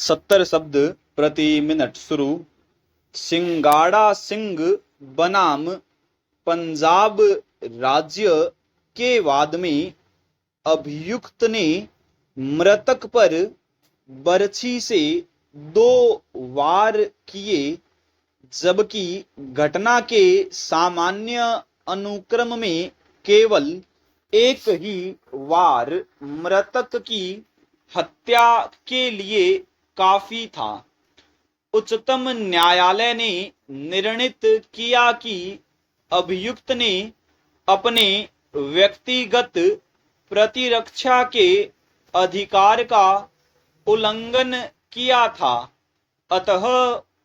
70 शब्द प्रति मिनट शुरू। सिंगाड़ा सिंह बनाम पंजाब राज्य के वाद में अभियुक्त ने मृतक पर बरछी से 2 वार किए, जबकि घटना के सामान्य अनुक्रम में केवल एक ही वार मृतक की हत्या के लिए काफी था। उच्चतम न्यायालय ने निर्णित किया कि अभियुक्त ने अपने व्यक्तिगत प्रतिरक्षा के अधिकार का उल्लंघन किया था, अतः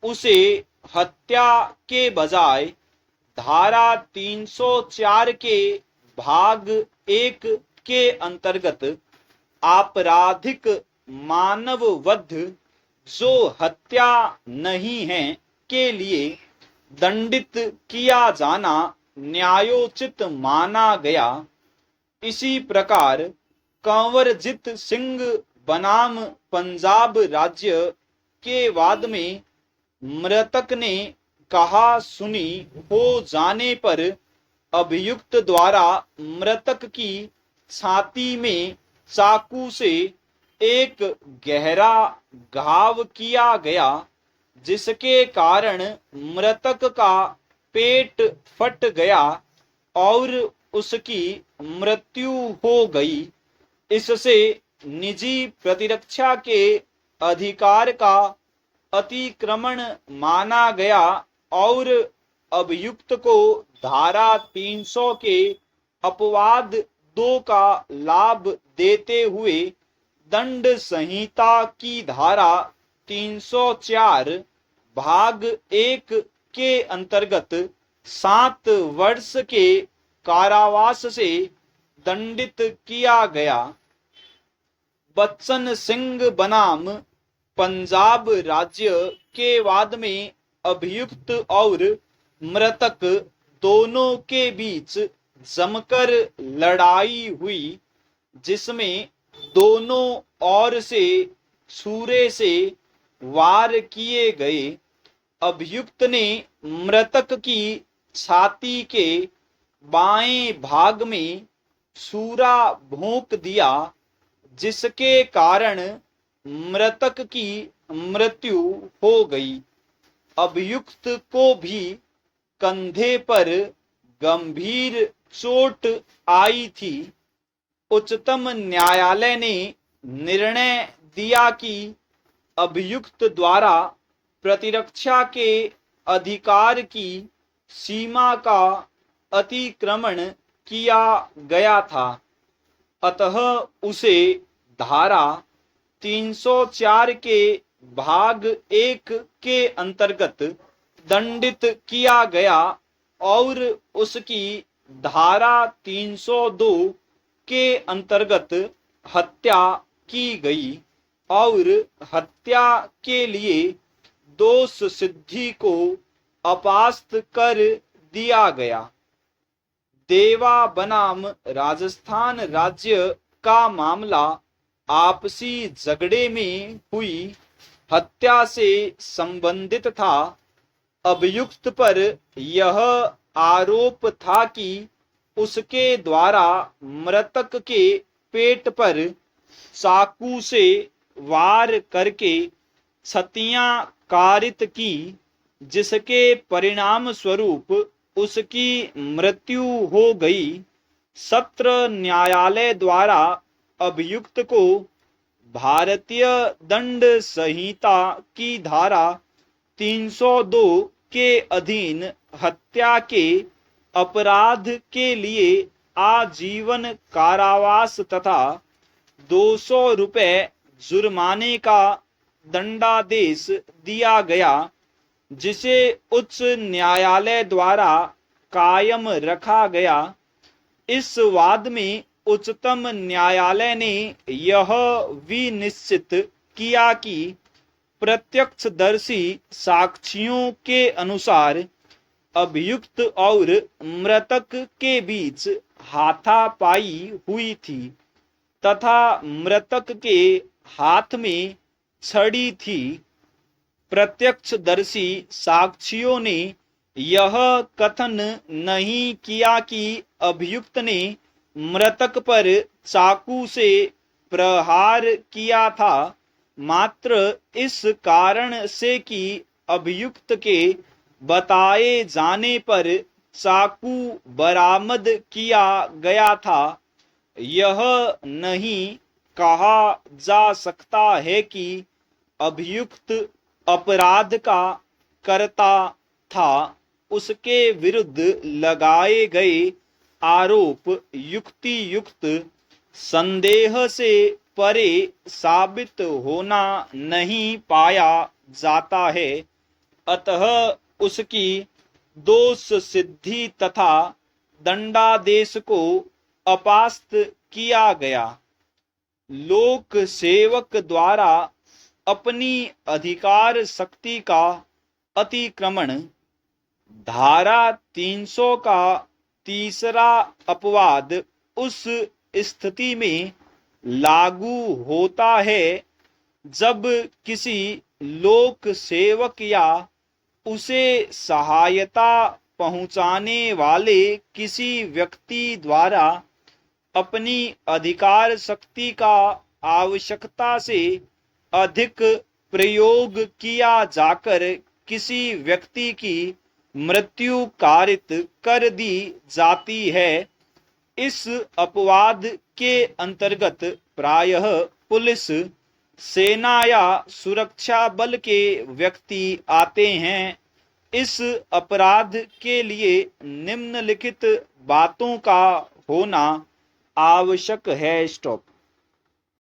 उसे हत्या के बजाय धारा 304 के भाग 1 के अंतर्गत आपराधिक मानववध जो हत्या नहीं है के लिए दंडित किया जाना न्यायोचित माना गया। इसी प्रकार कंवरजीत सिंह बनाम पंजाब राज्य के वाद में मृतक ने कहा सुनी हो जाने पर अभियुक्त द्वारा मृतक की छाती में चाकू से एक गहरा घाव किया गया, जिसके कारण मृतक का पेट फट गया और उसकी मृत्यु हो गई। इससे निजी प्रतिरक्षा के अधिकार का अतिक्रमण माना गया और अभियुक्त को धारा 300 के अपवाद 2 का लाभ देते हुए दंड संहिता की धारा 304 भाग 1 के अंतर्गत 7 वर्ष के कारावास से दंडित किया गया। बच्चन सिंह बनाम पंजाब राज्य के वाद में अभियुक्त और मृतक दोनों के बीच जमकर लड़ाई हुई, जिसमें दोनों ओर से छुरे से वार किए गए। अभियुक्त ने मृतक की छाती के बाएं भाग में छुरा भोंक दिया, जिसके कारण मृतक की मृत्यु हो गई। अभियुक्त को भी कंधे पर गंभीर चोट आई थी। उच्चतम न्यायालय ने निर्णय दिया कि अभियुक्त द्वारा प्रतिरक्षा के अधिकार की सीमा का अतिक्रमण किया गया था, अतः उसे धारा 304 के भाग 1 के अंतर्गत दंडित किया गया और उसकी धारा 302 के अंतर्गत हत्या की गई और हत्या के लिए दोष सिद्धि को अपास्त कर दिया गया। देवा बनाम राजस्थान राज्य का मामला आपसी झगड़े में हुई हत्या से संबंधित था। अभियुक्त पर यह आरोप था कि उसके द्वारा मृतक के पेट पर चाकू से वार करके क्षतियां कारित की, जिसके परिणाम स्वरूप उसकी मृत्यु हो गई। सत्र न्यायालय द्वारा अभियुक्त को भारतीय दंड संहिता की धारा 302 के अधीन हत्या के अपराध के लिए आजीवन कारावास तथा 200 रुपए जुर्माने का दंडादेश दिया गया, जिसे उच्च न्यायालय द्वारा कायम रखा गया। इस वाद में उच्चतम न्यायालय ने यह विनिश्चित किया कि प्रत्यक्षदर्शी साक्ष्यों के अनुसार अभियुक्त और मृतक के बीच हाथापाई हुई थी तथा मृतक के हाथ में छड़ी थी। प्रत्यक्षदर्शी साक्षियों ने यह कथन नहीं किया कि अभियुक्त ने मृतक पर चाकू से प्रहार किया था, मात्र इस कारण से कि अभियुक्त के बताए जाने पर चाकू बरामद किया गया था। यह नहीं कहा जा सकता है कि अभियुक्त अपराध का कर्ता था। उसके विरुद्ध लगाए गए आरोप युक्ति युक्त संदेह से परे साबित होना नहीं पाया जाता है। अतः उसकी दोष सिद्धि तथा दंडादेश को अपास्त किया गया। लोक सेवक द्वारा अपनी अधिकार शक्ति का अतिक्रमण। धारा 300 का तीसरा अपवाद उस स्थिति में लागू होता है जब किसी लोक सेवक या उसे सहायता पहुंचाने वाले किसी व्यक्ति द्वारा अपनी अधिकार शक्ति का आवश्यकता से अधिक प्रयोग किया जाकर किसी व्यक्ति की मृत्यु कारित कर दी जाती है। इस अपवाद के अंतर्गत प्रायः पुलिस, सेना या सुरक्षा बल के व्यक्ति आते हैं। इस अपराध के लिए निम्नलिखित बातों का होना आवश्यक है। स्टॉप।